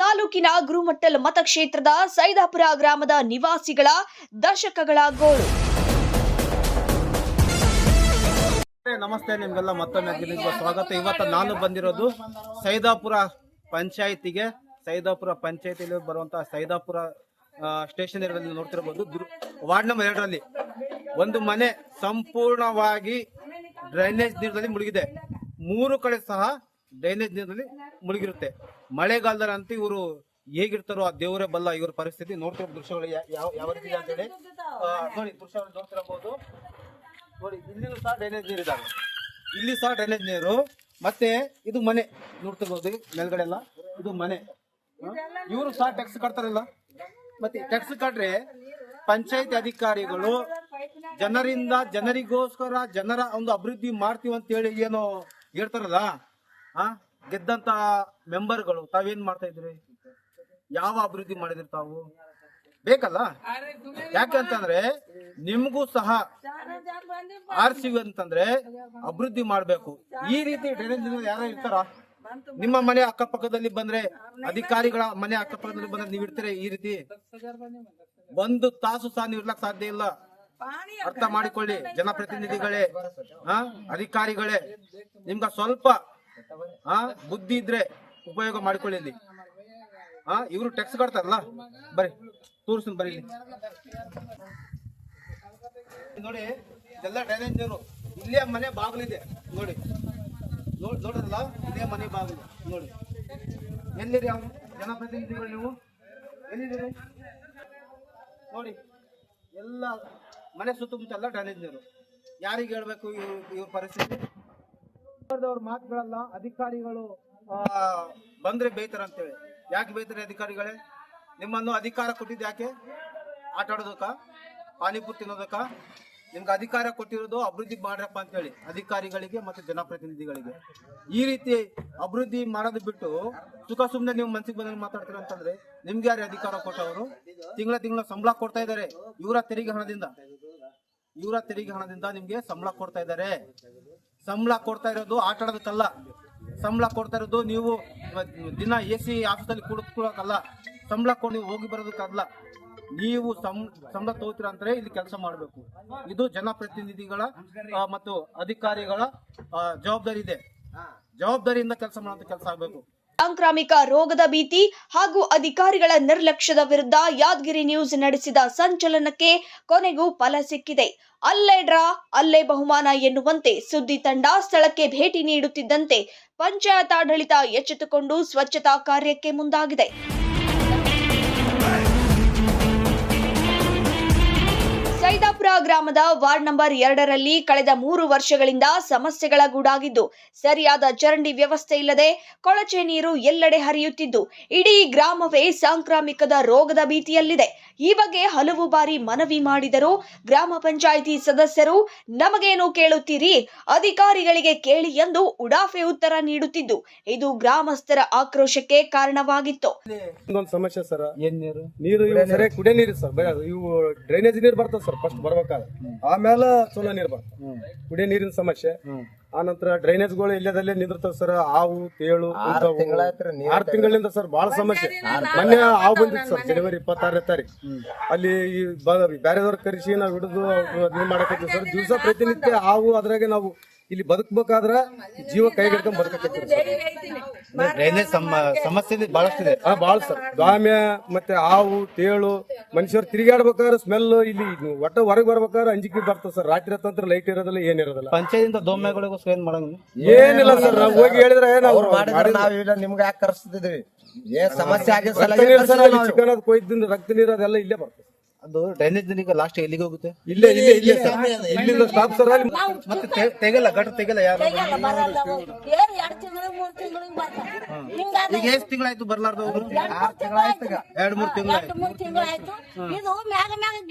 ತಾಲೂಕಿನ ಗುರುಮಟ್ಟಲ್ ಮತಕ್ಷೇತ್ರದ ಸೈದಾಪುರ ಗ್ರಾಮದ ನಿವಾಸಿಗಳ ದಶಕಗಳ ಗೋಳು. ನಮಸ್ತೆ, ನಿಮ್ಗೆಲ್ಲ ಮತ್ತೊಮ್ಮೆ ಸ್ವಾಗತ. ಇವತ್ತು ನಾನು ಬಂದಿರೋದು ಸೈದಾಪುರ ಪಂಚಾಯಿತಿಗೆ. ಸೈದಾಪುರ ಪಂಚಾಯಿತಿಯಲ್ಲಿ ಬರುವಂತಹ ಸೈದಾಪುರ ಸ್ಟೇಷನ್ ಏರಿಯಾದಲ್ಲಿ ನೋಡ್ತಿರಬಹುದು. ವಾರ್ಡ್ ನಂಬರ್ 2ರಲ್ಲಿ ಒಂದು ಮನೆ ಸಂಪೂರ್ಣವಾಗಿ ಡ್ರೈನೇಜ್ ನೀರಿನಲ್ಲಿ ಮುಳುಗಿದೆ. 3 ಕಡೆ ಸಹ ಡ್ರೈನೇಜ್ ನೀರಿನಲ್ಲಿ ಮುಳುಗಿರುತ್ತೆ. ಮಳೆಗಾಲದಲ್ಲಿ ಅಂತ ಇವರು ಹೇಗಿರ್ತಾರೋ ಆ ದೇವರೇ ಬಲ್ಲ ಇವ್ರ ಪರಿಸ್ಥಿತಿ. ನೋಡ್ತಿರೋ ದೃಶ್ಯಗಳು ಯಾವ ರೀತಿ ಅಂತ ಹೇಳಿ ನೋಡಿ, ದೃಶ್ಯಗಳು ನೋಡ್ತಿರಬಹುದು. ನೋಡಿ, ಇಲ್ಲಿನೂ ಸಹ ಡ್ರೈನೇಜ್ ನೀರು ಇದಾವೆ. ಇಲ್ಲಿ ಸಹ ಡ್ರೈನೇಜ್ ನೀರು. ಮತ್ತೆ ಇದು ಮನೆ ನೋಡ್ತಿರ್ಬೋದು, ಮೇಲ್ಗಡೆ ಎಲ್ಲ ಇದು ಮನೆ. ಇವರು ಸಹ ಟ್ಯಾಕ್ಸ್ ಕಟ್ತಾರಲ್ಲ. ಮತ್ತೆ ಟ್ಯಾಕ್ಸ್ ಕಟ್ರೆ ಪಂಚಾಯತ್ ಅಧಿಕಾರಿಗಳು ಜನರಿಗೋಸ್ಕರ ಜನರ ಒಂದು ಅಭಿವೃದ್ಧಿ ಮಾಡ್ತೀವಿ ಅಂತ ಹೇಳಿ ಏನೋ ಹೇಳ್ತಾರಲ್ಲ, ಗೆದ್ದಂತ ಮೆಂಬರ್ಗಳು ತಾವೇನ್ ಮಾಡ್ತಾ ಇದ್ರಿ? ಯಾವ ಅಭಿವೃದ್ಧಿ ಮಾಡಿದ್ರಿ ತಾವು? ಬೇಕಲ್ಲ. ಯಾಕಂತಂದ್ರೆ ನಿಮ್ಗೂ ಸಹ ಆರ್ಸಿವಿ ಅಂತಂದ್ರೆ ಅಭಿವೃದ್ಧಿ ಮಾಡ್ಬೇಕು. ಈ ರೀತಿ ಡ್ರೈನೇಜ್ ಯಾರು ಇರ್ತಾರ? ನಿಮ್ಮ ಮನೆ ಅಕ್ಕಪಕ್ಕದಲ್ಲಿ ಬಂದ್ರೆ, ಅಧಿಕಾರಿಗಳ ಮನೆ ಅಕ್ಕಪಕ್ಕದಲ್ಲಿ ಬಂದ್ರೆ ನೀವ್ ಇಡ್ತೀರಿ? ಈ ರೀತಿ 1 ತಾಸು ಸಹ ನೀವು ಇರ್ಲಕ್ ಸಾಧ್ಯ ಇಲ್ಲ. ಅರ್ಥ ಮಾಡಿಕೊಳ್ಳಿ ಜನಪ್ರತಿನಿಧಿಗಳೇ, ಅಧಿಕಾರಿಗಳೇ, ನಿಮ್ಗ ಸ್ವಲ್ಪ ಬುದ್ಧಿ ಇದ್ರೆ ಉಪಯೋಗ ಮಾಡಿಕೊಳ್ಳಿ. ಇಲ್ಲಿ ಇವರು ಟ್ಯಾಕ್ಸ್ ಕಟ್ತಾರಲ್ಲ, ಬರೀ ತೋರಿಸ್ತೀನಿ ಬರೀ. ನೋಡಿ, ಇದೆಲ್ಲ ಡ್ರೈನೇಜ್ ನೀರು. ಇಲ್ಲೇ ಮನೆ ಬಾಗಿಲಿದೆ ನೋಡಿ, ನೋಡ್ರಲ್ಲ, ಇದೇ ಮನೆ ಬಾಗಿಲು ನೋಡಿ. ಎಲ್ಲಿರಿ ಅವ್ರು ಜನಪ್ರತಿನಿಧಿಗಳು? ನೀವು ಎಲ್ಲಿದ್ದೀರಿ ನೋಡಿ. ಎಲ್ಲ ಮನೆ ಸುತ್ತಮುತ್ತ ಎಲ್ಲ ಡ್ರೈನೇಜ್ ನೀರು. ಯಾರಿಗೆ ಹೇಳ್ಬೇಕು ಇವ್ರ ಪರಿಸ್ಥಿತಿ? ಅವ್ರ ಮಾತುಗಳಲ್ಲ. ಅಧಿಕಾರಿಗಳು ಬಂದ್ರೆ ಬೈತಾರ ಅಂತೇಳಿ. ಯಾಕೆ ಬೈತಾರೆ ಅಧಿಕಾರಿಗಳೇ? ನಿಮ್ಮನ್ನು ಅಧಿಕಾರ ಕೊಟ್ಟಿದ್ದು ಯಾಕೆ? ಆಟ ಆಡೋದಕ್ಕ, ಪಾನಿಪುರಿ ತಿನ್ನೋದಕ್ಕ? ನಿಮ್ಗೆ ಅಧಿಕಾರ ಕೊಟ್ಟಿರೋದು ಅಭಿವೃದ್ಧಿ ಮಾಡ್ರಪ್ಪ ಅಂತ ಹೇಳಿ ಅಧಿಕಾರಿಗಳಿಗೆ ಮತ್ತೆ ಜನಪ್ರತಿನಿಧಿಗಳಿಗೆ. ಈ ರೀತಿ ಅಭಿವೃದ್ಧಿ ಮಾಡೋದು ಬಿಟ್ಟು ಸುಮ್ಮನೆ ನೀವು ಮನ್ಸಿಗೆ ಬಂದ ಮಾತಾಡ್ತೀರ ಅಂತಂದ್ರೆ ನಿಮ್ಗೆ ಯಾರು ಅಧಿಕಾರ ಕೊಟ್ಟವರು? ತಿಂಗಳ ಸಂಬಳ ಕೊಡ್ತಾ ಇದ್ದಾರೆ. ಇವರ ತೆರಿಗೆ ಹಣದಿಂದ ನಿಮ್ಗೆ ಸಂಬಳ ಕೊಡ್ತಾ ಇದ್ದಾರೆ. ಸಂಬಳ ಕೊಡ್ತಾ ಇರೋದು ಆಟ ಆಡೋದಕ್ಕಲ್ಲ. ಸಂಬಳ ಕೊಡ್ತಾ ಇರೋದು ನೀವು ದಿನ AC ಆಫೀಸಲ್ಲಿ ಕುಳಿತುಕೊಳ್ಳೋಕಲ್ಲ. ಸಂಬಳ ಕೊಟ್ಟು ನೀವು ಹೋಗಿ ಬರೋದಕ್ಕಲ್ಲ. ನೀವು ಸಂಬಳ ತಗೋತೀರ ಅಂದ್ರೆ ಇಲ್ಲಿ ಕೆಲಸ ಮಾಡಬೇಕು. ಇದು ಜನಪ್ರತಿನಿಧಿಗಳ ಮತ್ತು ಅಧಿಕಾರಿಗಳ ಜವಾಬ್ದಾರಿ ಇದೆ. ಜವಾಬ್ದಾರಿಯಿಂದ ಕೆಲಸ ಮಾಡುವಂತ ಕೆಲಸ ಆಗಬೇಕು. ಸಾಂಕ್ರಾಮಿಕ ರೋಗದ ಭೀತಿ ಹಾಗೂ ಅಧಿಕಾರಿಗಳ ನಿರ್ಲಕ್ಷ್ಯದ ವಿರುದ್ಧ ಯಾದಗಿರಿ ನ್ಯೂಸ್ ನಡೆಸಿದ ಸಂಚಲನಕ್ಕೆ ಕೊನೆಗೂ ಫಲ ಸಿಕ್ಕಿದೆ. ಅಲ್ಲೇ ಡ್ರಾ ಅಲ್ಲೇ ಬಹುಮಾನ ಎನ್ನುವಂತೆ ಸುದ್ದಿ ತಂಡ ಸ್ಥಳಕ್ಕೆ ಭೇಟಿ ನೀಡುತ್ತಿದ್ದಂತೆ ಪಂಚಾಯತ್ ಆಡಳಿತ ಎಚ್ಚೆತ್ತುಕೊಂಡು ಸ್ವಚ್ಛತಾ ಕಾರ್ಯಕ್ಕೆ ಮುಂದಾಗಿದೆ. ಸೈದಾಪುರ ಗ್ರಾಮದ ವಾರ್ಡ್ ನಂಬರ್ 2ರಲ್ಲಿ ಕಳೆದ 3 ವರ್ಷಗಳಿಂದ ಸಮಸ್ಯೆಗಳ ಗೂಡಾಗಿದ್ದು, ಸರಿಯಾದ ಚರಂಡಿ ವ್ಯವಸ್ಥೆ ಇಲ್ಲದೆ ಕೊಳಚೆ ನೀರು ಎಲ್ಲೆಡೆ ಹರಿಯುತ್ತಿದ್ದು, ಇಡೀ ಗ್ರಾಮವೇ ಸಾಂಕ್ರಾಮಿಕದ ರೋಗದ ಭೀತಿಯಲ್ಲಿದೆ. ಈ ಬಗ್ಗೆ ಹಲವು ಬಾರಿ ಮನವಿ ಮಾಡಿದರೂ ಗ್ರಾಮ ಪಂಚಾಯಿತಿ ಸದಸ್ಯರು ನಮಗೇನು ಕೇಳುತ್ತೀರಿ, ಅಧಿಕಾರಿಗಳಿಗೆ ಕೇಳಿ ಎಂದು ಉಡಾಫೆ ಉತ್ತರ ನೀಡುತ್ತಿದ್ದು, ಇದು ಗ್ರಾಮಸ್ಥರ ಆಕ್ರೋಶಕ್ಕೆ ಕಾರಣವಾಗಿತ್ತು. ಸಮಸ್ಯೆ ಸರ್, ನೀರು ಸರಿಯಾಗಿ ಕುಡಿಯೋ ನೀರು ಸರ್, ಇವು ಡ್ರೈನೇಜ್ ನೀರು ಬರ್ತದೆ ಸರ್. ಫಸ್ಟ್ ಬರ್ಬೇಕಾದ್ರೆ ಆಮೇಲೆ ಚಲೋ ನೀರು ಬರ್ತದೆ. ಕುಡಿಯೋ ನೀರಿನ ಸಮಸ್ಯೆ. ಆ ನಂತರ ಡ್ರೈನೇಜ್ ಗಳು ಇಲ್ಲದಲ್ಲೇ ನಿಂದಿರ್ತಾವ ಸರ್. ಹಾವು ತೇಳು 6 ತಿಂಗಳಿಂದ ಸರ್ ಬಹಳ ಸಮಸ್ಯೆ. ಮೊನ್ನೆ ಹಾವು ಬಂದಿತ್ತು ಸರ್, ಜನವರಿ 26ನೇ ತಾರೀಕು. ಅಲ್ಲಿ ಬೇರೆದವ್ರ ಕರೆಸಿ ನಾವು ಹಿಡಿದು ಇದು ಮಾಡಕತ್ತೀವಿ ಸರ್. ದಿವಸ ಪ್ರತಿನಿತ್ಯ ಹಾವು. ಅದ್ರಾಗೆ ನಾವು ಇಲ್ಲಿ ಬದುಕಬೇಕಾದ್ರ ಜೀವ ಕೈ ಹಿಡ್ಕೊಂಡ್ ಬದುಕತ್ತೀವಿ ಸರ್. ಡ್ರೈನೇಜ್ ಸಮಸ್ಯೆ ಬಹಳಷ್ಟಿದೆ. ಬಹಳ ಸರ್. ದಾಮ್ಯ ಮತ್ತೆ ಹಾವು ತೇಳು, ಮನುಷ್ಯರು ತಿರುಗಾಡ್ಬೇಕಾದ್ರೆ ಸ್ಮೆಲ್. ಇಲ್ಲಿ ಒಟ್ಟ ಹೊರಗೆ ಬರ್ಬೇಕಾದ್ರೆ ಅಂಜಿಕೆ ಬರ್ತದೆ ಸರ್. ರಾತ್ರಿ ಹೊತ್ತಂತ್ರ ಲೈಟ್ ಇರೋದಿಲ್ಲ, ಏನಿರೋದಿಲ್ಲ. ಪಂಚಾಯತ್ ದೋಮ್ಯಗಳಿಗೋಸ್ಕರ ಏನ್ ಮಾಡಂಗ ಏನಿಲ್ಲ ಸರ್. ನಾವು ಹೋಗಿ ಹೇಳಿದ್ರೆ ನಾವು ನಿಮ್ಗೆ ಯಾಕೆ ಕರೆಸ್ತಿದ್ವಿ? ಏನ್ ಸಮಸ್ಯೆ ಆಗಿದೆ? ಚಿಕನ್ ಕೊಯ್ದಿಂದ ರಕ್ತ ನೀರು ಅದೆಲ್ಲ ಇಲ್ಲೇ ಬರ್ತದೆ. ಅದು ಡ್ರೈನೇಜ್ ನೀರಿಗೆ ಲಾಸ್ಟ್ ಎಲ್ಲಿಗೆ ಹೋಗುತ್ತೆ? ಇಲ್ಲೇ ಇಲ್ಲಿಂದ ಸ್ಟಾಪ್ ಸರ್. ಅಲ್ಲಿ ಮತ್ತೆ ತೆಗಲ್ಲ, ಗಟ್ಟ ತೆಗಲ್ಲ ಯಾರು? ಈಗ ಎಷ್ಟು ತಿಂಗಳಾಯ್ತು ಬರ್ಲಾರ್ದು? 2-3 ತಿಂಗಳಾಯ್ತು. 2-3 ತಿಂಗಳಾಯ್ತು.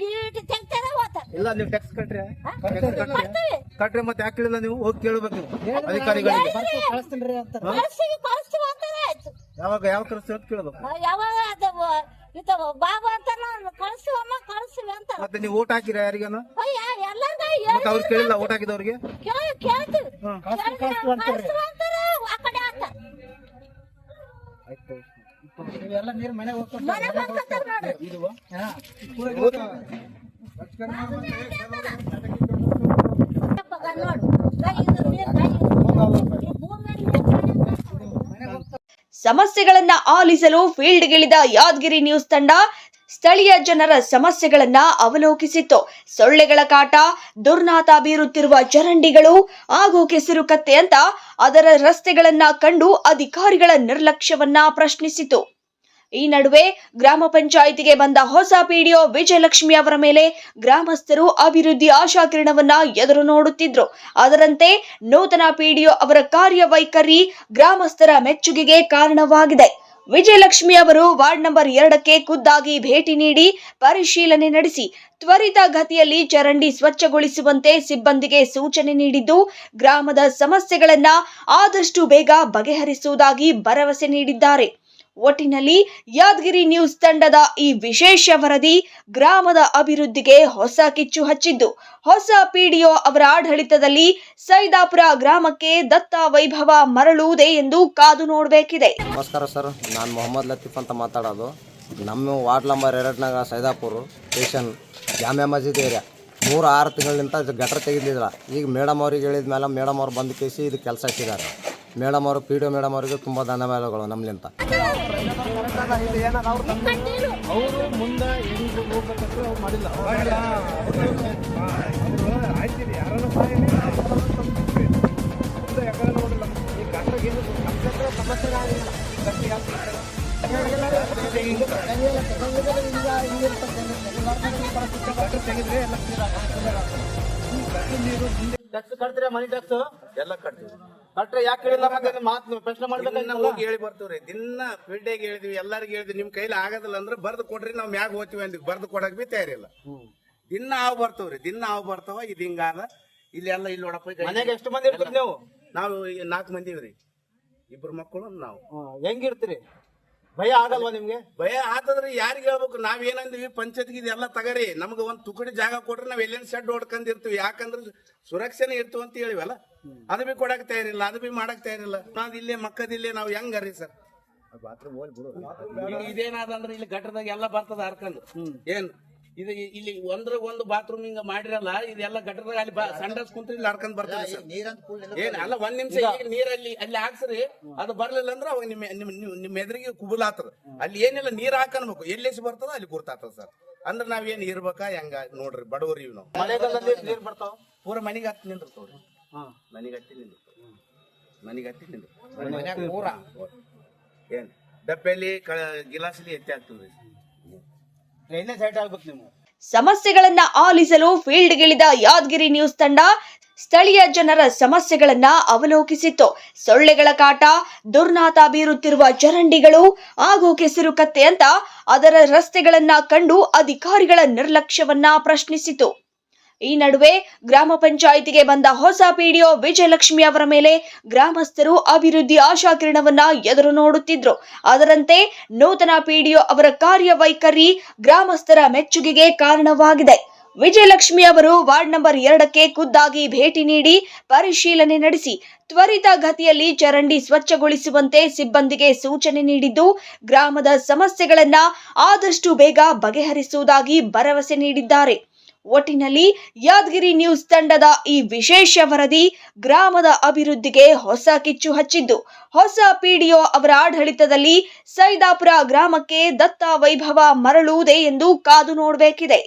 ಇಲ್ಲ, ನೀವು ಟ್ಯಾಕ್ಸ್ ಕಟ್ರಿ ಮತ್ತೆ ಯಾಕೆ ಕೇಳಿಲ್ಲ? ನೀವು ಹೋಗಿ ಕೇಳಬೇಕು ಅಧಿಕಾರಿಗಳಿಗೆ. ಯಾವಾಗ ಯಾವ ಕಳಿಸ್ತೀವಿ ಅಂತ ಕೇಳಬೇಕು. ಮತ್ತೆ ನೀವು ಓಟ್ ಹಾಕಿರ ಯಾರಿಗಾನ? ಮತ್ತೆ ಅವ್ರು ಕೇಳಿಲ್ಲ ಓಟ್ ಹಾಕಿದವ್ರಿಗೆ? ಸಮಸ್ಯೆಗಳನ್ನ ಆಲಿಸಲು ಫೀಲ್ಡ್ಗಿಳಿದ ಯಾದಗಿರಿ ನ್ಯೂಸ್ ತಂಡ ಸ್ಥಳೀಯ ಜನರ ಸಮಸ್ಯೆಗಳನ್ನ ಅವಲೋಕಿಸಿತ್ತು. ಸೊಳ್ಳೆಗಳ ಕಾಟ, ದುರ್ನಾತ ಬೀರುತ್ತಿರುವ ಚರಂಡಿಗಳು ಹಾಗೂ ಕೆಸರು ಕತ್ತೆ ಅಂತ ಅದರ ರಸ್ತೆಗಳನ್ನ ಕಂಡು ಅಧಿಕಾರಿಗಳ ನಿರ್ಲಕ್ಷ್ಯವನ್ನ ಪ್ರಶ್ನಿಸಿತು. ಈ ನಡುವೆ ಗ್ರಾಮ ಪಂಚಾಯಿತಿಗೆ ಬಂದ ಹೊಸ ಪಿಡಿಒ ವಿಜಯಲಕ್ಷ್ಮಿ ಅವರ ಮೇಲೆ ಗ್ರಾಮಸ್ಥರು ಅಭಿವೃದ್ಧಿ ಆಶಾಕಿರಣವನ್ನ ಎದುರು ನೋಡುತ್ತಿದ್ರು. ಅದರಂತೆ ನೂತನ ಪಿಡಿಒ ಅವರ ಕಾರ್ಯವೈಖರಿ ಗ್ರಾಮಸ್ಥರ ಮೆಚ್ಚುಗೆಗೆ ಕಾರಣವಾಗಿದೆ. ವಿಜಯಲಕ್ಷ್ಮಿ ಅವರು ವಾರ್ಡ್ ನಂಬರ್ 2ಕ್ಕೆ ಖುದ್ದಾಗಿ ಭೇಟಿ ನೀಡಿ ಪರಿಶೀಲನೆ ನಡೆಸಿ ತ್ವರಿತ ಗತಿಯಲ್ಲಿ ಚರಂಡಿ ಸ್ವಚ್ಛಗೊಳಿಸುವಂತೆ ಸಿಬ್ಬಂದಿಗೆ ಸೂಚನೆ ನೀಡಿದ್ದು, ಗ್ರಾಮದ ಸಮಸ್ಯೆಗಳನ್ನ ಆದಷ್ಟು ಬೇಗ ಬಗೆಹರಿಸುವುದಾಗಿ ಭರವಸೆ ನೀಡಿದ್ದಾರೆ. ಒಟ್ಟಿನಲ್ಲಿ ಯಾದಗಿರಿ ನ್ಯೂಸ್ ತಂಡದ ಈ ವಿಶೇಷ ವರದಿ ಗ್ರಾಮದ ಅಭಿವೃದ್ಧಿಗೆ ಹೊಸ ಕಿಚ್ಚು ಹಚ್ಚಿದ್ದು, ಹೊಸ ಪಿಡಿಒ ಅವರ ಆಡಳಿತದಲ್ಲಿ ಸೈದಾಪುರ ಗ್ರಾಮಕ್ಕೆ ದತ್ತ ವೈಭವ ಮರಳುವುದೇ ಎಂದು ಕಾದು ನೋಡಬೇಕಿದೆ. ನಮಸ್ಕಾರ ಸರ್, ನಾನು ಮೊಹಮ್ಮದ್ ಲತೀಫ್ ಅಂತ ಮಾತಾಡೋದು. ನಮ್ಮ ವಾರ್ಡ್ ನಂಬರ್ 2ನಾಗ ಸೈದಾಪುರ ಸ್ಟೇಷನ್ ಜಾಮ್ಯಾ ಮಸ್ಜಿದ್ ಏರಿಯಾ 3-6 ತಿಂಗಳಿಂದ ಗಟರ್ ತೆಗೆದಿಲ್ಲ. ಈಗ ಮೇಡಮ್ ಅವ್ರಿಗೆ ಹೇಳಿದ ಮೇಲೆ ಮೇಡಮ್ ಅವ್ರು ಬಂದು ಕೇಸಿ ಇದು ಕೆಲಸ ಹಚ್ಚಿದ್ದಾರೆ. ಮೇಡಮ್ ಅವರು ಪಿಡಿಒ ಮೇಡಮ್ ಅವರಿಗೆ ತುಂಬ ಧನ್ಯವಾದಗಳು ನಮ್ಮಲಿಂದ. ಅವರು ಮುಂದೆ ಹೆಂಗೆ ಹೋಗ್ಬೇಕಂತ ಅವ್ರು ಮಾಡಿಲ್ಲ. ಆಯ್ತಿರಿ ಯಾರನ್ನ ಯಾಕಂದ್ರೆ ನೋಡಿಲ್ಲ ಈ ಗಂಟೆಗೆ ಸಮಸ್ಯೆ ತೆಗೆದ್ರೆ ಟ್ಯಾಕ್ಸ್ ಕಟ್ತೀರಾ? ಮನಿ ಟ್ಯಾಕ್ಸ್ ಎಲ್ಲ ಕಟ್ತೀವಿ. ಕಟ್ರೆ ಯಾಕೆ ಹೇಳಿಲ್ಲ? ಮತ್ತೆ ಮಾತು ಪ್ರಶ್ನೆ ಮಾಡ್ಬೇಕು. ನಾವು ಹೋಗಿ ಹೇಳಿ ಬರ್ತೀವ್ರಿ. ದಿನ ಫೀಲ್ಡಿಗೆ ಹೇಳಿದ್ವಿ, ಎಲ್ಲರಿಗೂ ಹೇಳಿದ್ವಿ. ನಿಮ್ ಕೈಲಿ ಆಗೋದಿಲ್ಲ ಅಂದ್ರೆ ಬರ್ದು ಕೊಡ್ರಿ, ನಾವು ಮ್ಯಾಗ ಹೋಗ್ತೀವಿ ಅಂದ್ವಿ. ಬರ್ದು ಕೊಡಕ್ ಬಿ ತಯಾರಿಲ್ಲ. ದಿನ ಹಾವು ಬರ್ತಾವ್ರಿ, ದಿನ ಹಾವು ಬರ್ತಾವ. ಇದು ಹಿಂಗಾದ. ಇಲ್ಲಿ ಎಲ್ಲ ಇಲ್ಲಿ ನೋಡಪ್ಪ, ಮನೆಗೆ ಎಷ್ಟು ಮಂದಿ ಇರ್ತೀರಿ ನೀವು? ನಾವು 4 ಮಂದಿ ಇವ್ರಿ. 2 ಮಕ್ಕಳು ನಾವು. ಹೆಂಗಿರ್ತೀರಿ? ಭಯ ಆಗಲ್ವಾ ನಿಮ್ಗೆ? ಭಯ ಆತದ್ರಿ. ಯಾರಿಗೆ ಹೇಳ್ಬೇಕು? ನಾವ್ ಏನಂದ್ವಿ, ಪಂಚಾಯತ್ಗೆ ಇದೆಲ್ಲ ತಗರಿ, ನಮ್ಗೆ ಒಂದ್ ತುಕಡಿ ಜಾಗ ಕೊಟ್ರೆ ನಾವ್ ಎಲ್ಲೇನ್ ಶೆಡ್ ಹೊಡ್ಕೊಂಡಿರ್ತೀವಿ. ಯಾಕಂದ್ರೆ ಸುರಕ್ಷಣೆ ಇರ್ತೀವಿ ಅಂತ ಹೇಳಿವಲ್ಲ, ಅದು ಬಿ ಕೊಡಕ್ ತಯಾರಿಲ್ಲ, ಅದು ಬಿ ಮಾಡಕ್ ತಯಾರಿಲ್ಲ. ನಾವ್ ಇಲ್ಲೇ ಮಕ್ಕದಿಲ್ಲೇ ನಾವು ಹೆಂಗರಿ ಸರ್? ಇದೇನಾದಂದ್ರೆ ಇಲ್ಲಿ ಗಟ್ಟರದಾಗ ಎಲ್ಲ ಬರ್ತದ ಹರ್ಕೊಂಡು. ಏನ್ ಇದು ಇಲ್ಲಿ ಒಂದು ಬಾತ್ರೂಮ್ ಹಿಂಗ ಮಾಡಿರಲ್ಲ, ಇದೆಲ್ಲ ಗಟ್ಟರದಾಗ ಅಲ್ಲಿ ಸಂಡಸ್ ಕುಂತ್ರಿ ಇಲ್ಲಿ ಹರ್ಕೊಂಡ್ ಬರ್ತದೆ ಸರ್. ಏನ್ ಅಲ್ಲ, 1 ನಿಮಿಷ ನೀರಲ್ಲಿ ಅಲ್ಲಿ ಹಾಕ್ಸ್ರಿ, ಅದು ಬರ್ಲಿಲ್ಲ ಅಂದ್ರೆ ಅವಾಗ ನಿಮ್ ಎದುರಿಗೆ ಕುಬುಲಾತದ. ಅಲ್ಲಿ ಏನಿಲ್ಲ, ನೀರ್ ಹಾಕನ್ಬೇಕು. ಎಲ್ಲೆಸಿ ಬರ್ತದ ಅಲ್ಲಿ ಗುರ್ತಾತದ ಸರ್. ಅಂದ್ರೆ ನಾವೇನ್ ಇರ್ಬೇಕಾ ಹೆಂಗ ನೋಡ್ರಿ, ಬಡವರಿ ನಾವು. ಮಳೆಗಾಲದಲ್ಲಿ ನೀರ್ ಬರ್ತಾವ? ಪೂರ ಮನಿಗೆ ಹತ್ತಿ ನಿಂದಿರ್ತಾವ್ರಿ. ಮನಿಗೆ ಹತ್ತಿ ನಿಂದಿರ್ತಾವ. ಮನಿಗೆ ಹತ್ತಿ ನಿಂದಿರ್ತಾವ ಪೂರ. ಏನ್ ಡಬ್ಬೆಲಿ ಗಿಲಾಸಲಿ ಎತ್ತಿ ಹಾಕ್ತಿವ್ರಿ. ಡ್ರೈನೇಜ್ ಹೈಟ್ ಆಗ್ಬೇಕು ನೀವು. ಸಮಸ್ಯೆಗಳನ್ನ ಆಲಿಸಲು ಫೀಲ್ಡ್ಗಿಳಿದ ಯಾದಗಿರಿ ನ್ಯೂಸ್ ತಂಡ ಸ್ಥಳೀಯ ಜನರ ಸಮಸ್ಯೆಗಳನ್ನ ಅವಲೋಕಿಸಿತ್ತು. ಸೊಳ್ಳೆಗಳ ಕಾಟ, ದುರ್ನಾತ ಬೀರುತ್ತಿರುವ ಚರಂಡಿಗಳು ಹಾಗೂ ಕೆಸರು ಕತ್ತೆ ಅಂತ ಅದರ ರಸ್ತೆಗಳನ್ನ ಕಂಡು ಅಧಿಕಾರಿಗಳ ನಿರ್ಲಕ್ಷ್ಯವನ್ನ ಪ್ರಶ್ನಿಸಿತು. ಈ ನಡುವೆ ಗ್ರಾಮ ಪಂಚಾಯಿತಿಗೆ ಬಂದ ಹೊಸ ಪಿಡಿಒ ವಿಜಯಲಕ್ಷ್ಮಿ ಅವರ ಮೇಲೆ ಗ್ರಾಮಸ್ಥರು ಅಭಿವೃದ್ಧಿ ಆಶಾಕಿರಣವನ್ನ ಎದುರು ನೋಡುತ್ತಿದ್ರು. ಅದರಂತೆ ನೂತನ ಪಿಡಿಒ ಅವರ ಕಾರ್ಯವೈಖರಿ ಗ್ರಾಮಸ್ಥರ ಮೆಚ್ಚುಗೆಗೆ ಕಾರಣವಾಗಿದೆ. ವಿಜಯಲಕ್ಷ್ಮಿ ಅವರು ವಾರ್ಡ್ ನಂಬರ್ 2ಕ್ಕೆ ಖುದ್ದಾಗಿ ಭೇಟಿ ನೀಡಿ ಪರಿಶೀಲನೆ ನಡೆಸಿ ತ್ವರಿತ ಗತಿಯಲ್ಲಿ ಚರಂಡಿ ಸ್ವಚ್ಛಗೊಳಿಸುವಂತೆ ಸಿಬ್ಬಂದಿಗೆ ಸೂಚನೆ ನೀಡಿದ್ದು, ಗ್ರಾಮದ ಸಮಸ್ಯೆಗಳನ್ನ ಆದಷ್ಟು ಬೇಗ ಬಗೆಹರಿಸುವುದಾಗಿ ಭರವಸೆ ನೀಡಿದ್ದಾರೆ. ಒಟ್ಟಿನಲ್ಲಿ ಯಾದಗಿರಿ ನ್ಯೂಸ್ ತಂಡದ ಈ ವಿಶೇಷ ವರದಿ ಗ್ರಾಮದ ಅಭಿವೃದ್ಧಿಗೆ ಹೊಸ ಕಿಚ್ಚು ಹಚ್ಚಿದ್ದು, ಹೊಸ ಪಿಡಿಒ ಅವರ ಆಡಳಿತದಲ್ಲಿ ಸೈದಾಪುರ ಗ್ರಾಮಕ್ಕೆ ದತ್ತ ವೈಭವ ಮರಳುವುದೇ ಎಂದು ಕಾದು ನೋಡಬೇಕಿದೆ.